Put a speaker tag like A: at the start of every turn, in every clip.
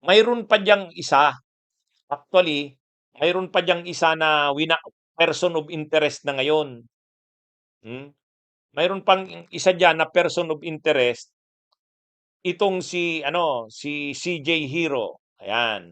A: mayroon pa diyang isa, actually, mayroon pa diyang isa na person of interest na ngayon. Hmm, mayroon pang isa diyan na person of interest, itong si ano, si CJ Hero, ayan.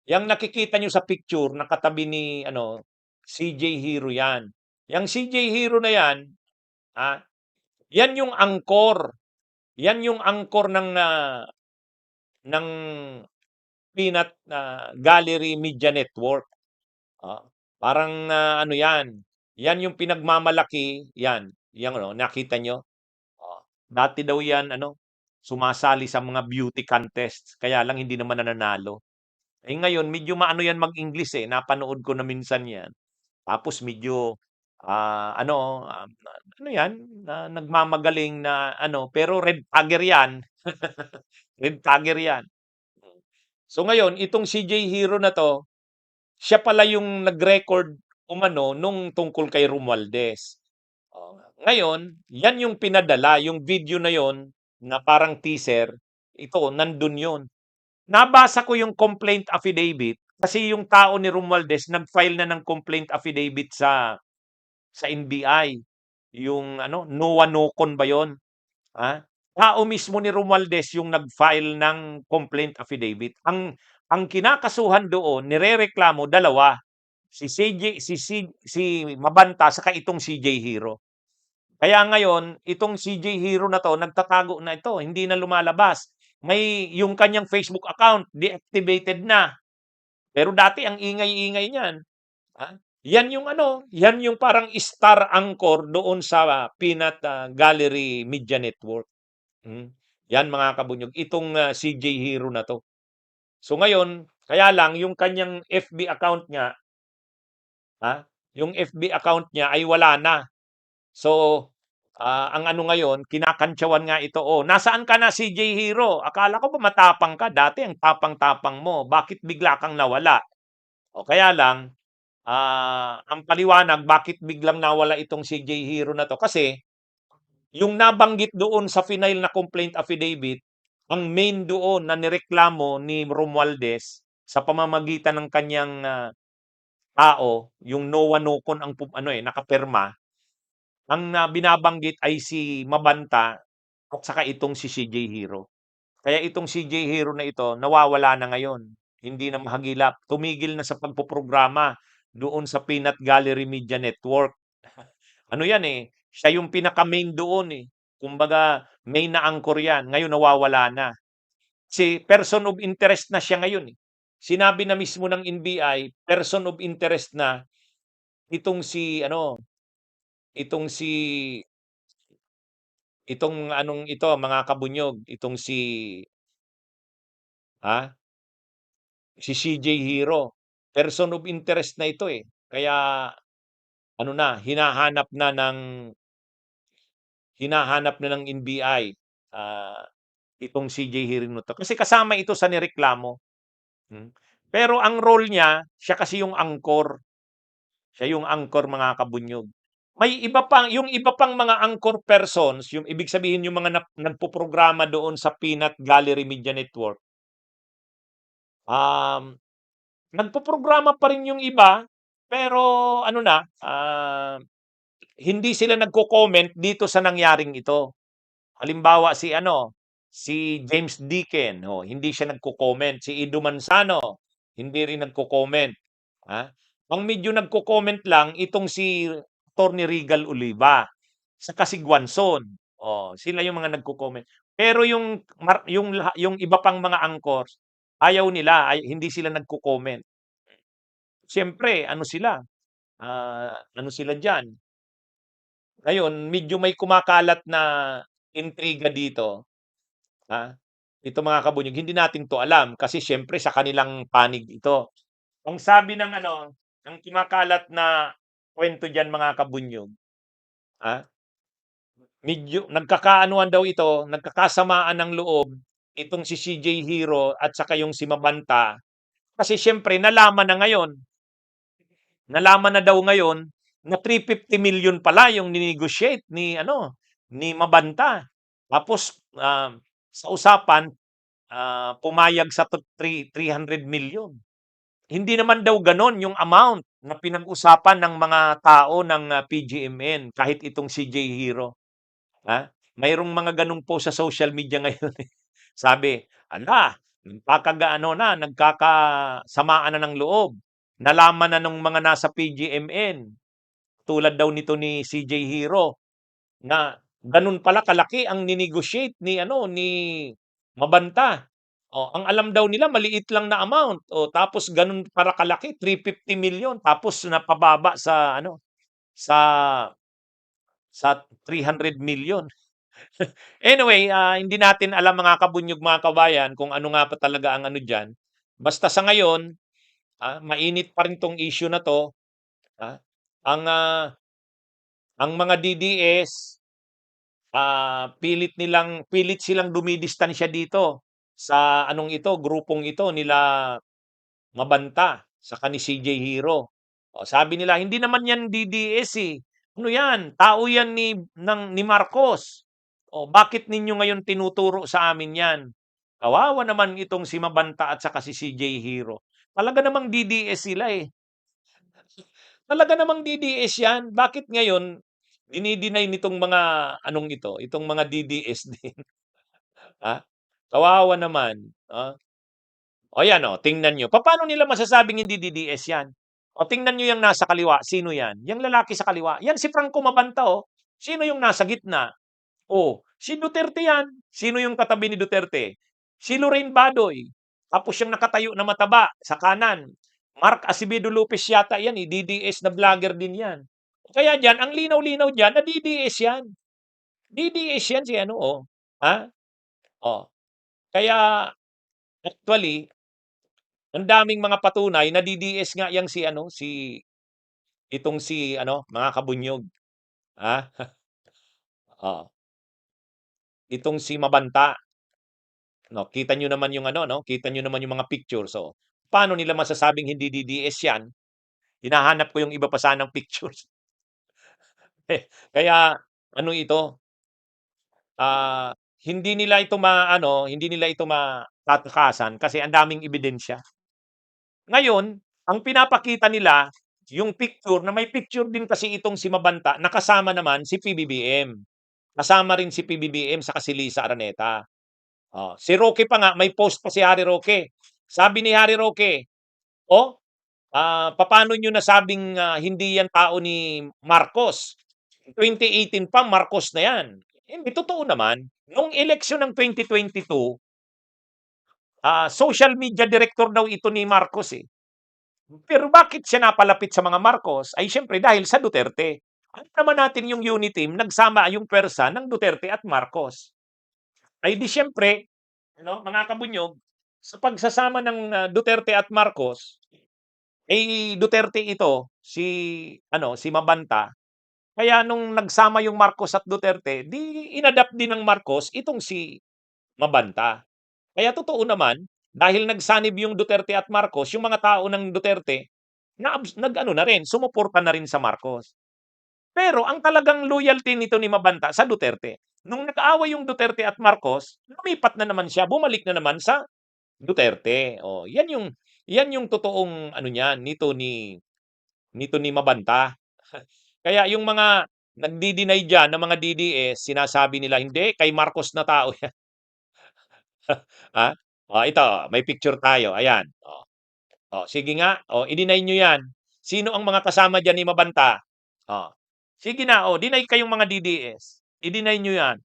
A: Yang nakikita niyo sa picture nakatabi ni ano, CJ Hero 'yan. Yang CJ Hero na 'yan, ah, 'yan yung angkor. 'Yan yung angkor ng Peanut, Gallery Media Network. Ah, parang, ano 'yan, 'yan yung pinagmamalaki 'yan, 'yan ano, nakita niyo? Dati daw 'yan ano, sumasali sa mga beauty contest, kaya lang hindi naman nananalo. Eh, ngayon medyo maano 'yan mag-English, eh, napanood ko na minsan 'yan. Tapos medyo, ano, ano 'yan, na nagmamagaling na ano, pero red tagger 'yan. Red tagger 'yan. So ngayon, itong si J Hero na 'to, siya pala yung nag-record umano nung tungkol kay Romualdez. Ngayon, 'yan yung pinadala, yung video na yon na parang teaser, ito nandun yun. Nabasa ko yung complaint affidavit kasi yung tao ni Romualdez nag-file na ng complaint affidavit sa NBI. Yung ano, Noah Nocon ba yon? Tao mismo ni Romualdez yung nag-file ng complaint affidavit. Ang kinakasuhan doon, nirereklamo dalawa, si CJ si Mabanta saka itong si CJ Hero. Kaya ngayon, itong si CJ Hero na 'to nagtatago na ito, hindi na lumalabas. Yung kanyang Facebook account deactivated na. Pero dati ang ingay-ingay niyan, ah. 'Yan yung ano, 'yan yung parang star anchor doon sa Peanut, Gallery Media Network. Hmm, 'yan mga kabunyog, itong, si CJ Hero na 'to. So ngayon, kaya lang yung kanyang FB account niya, yung FB account niya ay wala na. So, ang ano ngayon, kinakantyawan nga ito, "Oh, nasaan ka na CJ Hero? Akala ko ba matapang ka, dati ang tapang-tapang mo, bakit bigla kang nawala?" O kaya lang, ang paliwanag bakit biglang nawala itong si CJ Hero na 'to, kasi yung nabanggit doon sa final na complaint affidavit, ang main doon na nireklamo ni Romualdez sa pamamagitan ng kanyang, tao, yung Noah Nocon ang ano, eh, nakapirma, ang, binabanggit ay si Mabanta at saka itong si CJ Hero. Kaya itong si CJ Hero na ito nawawala na ngayon, hindi na mahagilap, tumigil na sa pagpoprograma doon sa Peanut Gallery Media Network. Ano 'yan, eh, siya yung pinaka-main doon, eh. Kumbaga main na anchor 'yan, ngayon nawawala na. Si person of interest na siya ngayon, eh. Sinabi na mismo ng NBI, person of interest na itong si ano, itong si itong anong ito mga kabunyog, itong ah, si CJ Hero. Person of interest na ito, eh. Kaya ano na, hinahanap na ng NBI, itong si CJ Hero na 'to. Kasi kasama ito sa nireklamo. Hmm. Pero ang role niya, siya kasi yung angkor. Siya yung angkor mga kabunyog. May iba pang yung iba pang mga anchor persons, yung ibig sabihin yung mga nagpoprograma doon sa Peanut Gallery Media Network, nagpoprograma pa rin yung iba, pero ano na, hindi sila nagko-comment dito sa nangyaring ito. Halimbawa si ano, si James Dicken, oh, hindi siya nagko-comment. Si Ido Manzano, hindi rin nagko-comment. Ha? Ang medyo nagko-comment lang itong si Attorney Regal Oliva sa Casigwanson. Oh, sila yung mga nagko-comment. Pero yung iba pang mga angkors, ayaw nila, hindi sila nagko-comment. Siyempre, ano sila diyan. Ngayon, medyo may kumakalat na intriga dito. Ha? Ito mga kabunyog, hindi natin 'to alam kasi siyempre sa kanilang panig ito. Ang sabi ng ano, ang kumakalat na kuwento diyan mga kabunyog, ah, medyo nagkakaanuhan daw ito, nagkakasamaan ng loob itong si CJ Hero at saka yung si Mabanta kasi siyempre nalaman na daw ngayon na 350 million pala yung ni-negotiate ni ano, ni Mabanta. Tapos, sa usapan pumayag sa 300 million. Hindi naman daw gano'n yung amount na pinag-usapan ng mga tao ng, PGMN kahit itong si Jay Hero, mayroong mga gano'ng post sa social media ngayon, eh. Sabi, "Hala, nagkakasamaan na ng loob. Nalaman na nung mga nasa PGMN." Tulad daw nito ni CJ Hero na gano'n pala kalaki ang ni-negotiate ni ano, ni Mabanta. Ang alam daw nila maliit lang na amount, tapos gano'n para kalaki 350 million tapos napababa sa ano, sa 300 million. Anyway, hindi natin alam mga kabunyog, mga kabayan, kung ano nga ba talaga ang ano diyan. Basta sa ngayon, mainit pa rin 'tong issue na 'to, ah, ang, ang mga DDS, pilit silang dumidistansya dito sa anong ito, grupong ito nila Mabanta saka ni CJ Hero. Sabi nila, "Hindi naman 'yan DDS, eh. Ano 'yan, tao 'yan ni Marcos. Bakit ninyo ngayon tinuturo sa amin 'yan?" Kawawa naman itong si Mabanta at saka si CJ Hero. Talaga namang DDS sila, eh. Talaga namang DDS 'yan. Bakit ngayon dini-deny nitong mga anong ito, itong mga DDS din, ha? Kawawa naman, O yan, tingnan niyo. Papaano nila masasabing hindi DDS yan? Tingnan niyo yung nasa kaliwa, sino yan? Yung lalaki sa kaliwa, yan si Franco Mabanta, oh. Sino yung nasa gitna? Si Duterte yan. Sino yung katabi ni Duterte? Si Lorraine Badoy. Tapos yung nakatayo na mataba sa kanan. Mark Acevedo Lopez yata yan, eh. DDS na vlogger din yan. Kaya diyan, ang linaw-linaw diyan na DDS yan. DDS yan si ano, Ha? Oh. Kaya actually, ang daming mga patunay na DDS nga yang si ano, itong si ano, mga kabunyog, ah, oo, itong si Mabanta, 'no. Kita niyo naman yung ano 'no, kita niyo naman yung mga pictures, so paano nila masasabing hindi DDS yan? Hinahanap ko yung iba pa sanang pictures. Kaya ano ito, ah, hindi nila ito matatakasan kasi ang daming ebidensya. Ngayon, ang pinapakita nila, yung picture na may picture din kasi itong si Mabanta na kasama naman si PBBM. Kasama rin si PBBM saka si Lisa Araneta. Si Roque pa nga, may post pa si Harry Roque. Sabi ni Harry Roque, papaano niyo nasabing, hindi yan tao ni Marcos? 2018 pa Marcos na yan. Hindi totoo naman. Nung eleksyon ng 2022, social media director daw ito ni Marcos, eh. Pero bakit siya napalapit sa mga Marcos? Ay siyempre dahil sa Duterte. Alam naman natin yung Uniteam, nagsama yung pwersa ng Duterte at Marcos. Ay di siyempre, mga kabunyog, sa pagsasama ng Duterte at Marcos, Duterte ito, si Mabanta. Kaya nung nagsama yung Marcos at Duterte, di inadapt din ng Marcos itong si Mabanta. Kaya totoo naman, dahil nagsanib yung Duterte at Marcos, yung mga tao ng Duterte, nag-ano na rin, sumuporta na rin sa Marcos. Pero ang talagang loyalty nito ni Mabanta sa Duterte. Nung nag-aaway yung Duterte at Marcos, lumipat na naman siya, bumalik na naman sa Duterte. Yan yung totoong ano niyan, nito ni Mabanta. Kaya yung mga nagdi-deny diyan na mga DDS, sinasabi nila, "Hindi, kay Marcos na tao yan." Ah, ito may picture tayo, ayan. Sige nga, i-deny niyo 'yan. Sino ang mga kasama diyan ni Mabanta? Sige na, deny kayong mga DDS. I-deny niyo 'yan.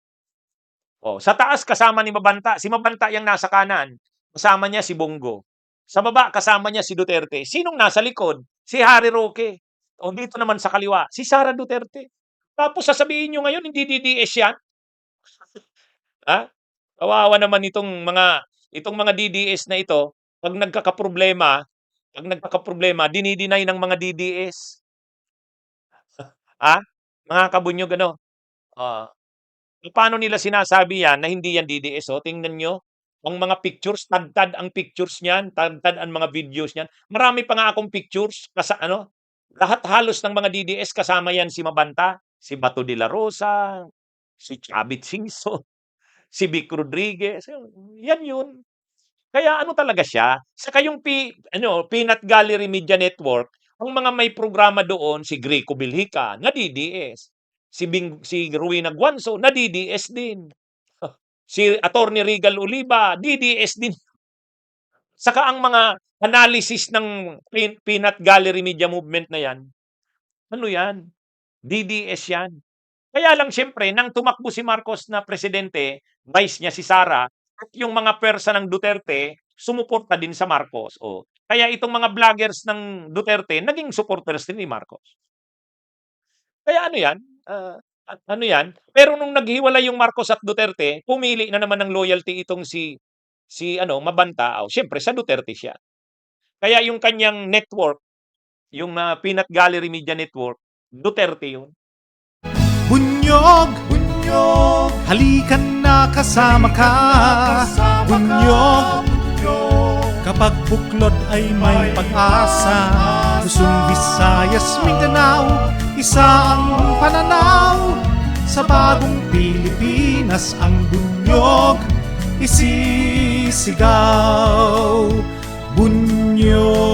A: Sa taas kasama ni Mabanta, si Mabanta yang nasa kanan, kasama niya si Bongo. Sa baba kasama niya si Duterte. Sinong nasa likod? Si Harry Roque. Dito naman sa kaliwa, si Sara Duterte. Tapos sasabihin niyo ngayon hindi DDS 'yan? Ha? Kawawa naman itong mga DDS na ito, 'pag nagkakaproblema dini-deny ng mga DDS. Ah, mga kabunyog ano, ah, paano nila sinasabi 'yan na hindi 'yan DDS, tingnan niyo, ang mga pictures, tad-tad ang pictures niyan, tad-tad ang mga videos niyan. Marami pa nga akong pictures ano, lahat halos ng mga DDS kasama 'yan si Mabanta, si Bato de la Rosa, si Chavit Singson, si Vic Rodriguez, 'yan 'yun. Kaya ano talaga siya, saka yung Peanut Gallery Media Network, ang mga may programa doon si Greco Bilhica, nadi-DS. Si Rowena Guanzo, nadi-DS din. Si Attorney Regal Oliva, DDS din. Saka ang mga analysis ng Peanut Gallery Media Movement na yan, ano yan, DDS yan. Kaya lang siyempre nang tumakbo si Marcos na presidente, vice niya si Sara at yung mga pwersa ng Duterte sumuporta din sa Marcos, oh. Kaya itong mga vloggers ng Duterte naging supporters din ni Marcos. Kaya ano yan, ano yan, pero nung naghiwalay yung Marcos at Duterte, pumili na naman ng loyalty itong si Mabanta, oh, siyempre sa Duterte siya. Kaya yung kanyang network, yung Peanut Gallery Media Network, Duterte yun.
B: Bunyog, bunyog, halikan na kasama ka. Bunyog, kapag buklod ay may pag-asa. Luzon, Visayas, Mindanao, isa ang pananaw. Sa bagong Pilipinas ang bunyog isisigaw. Bunyog.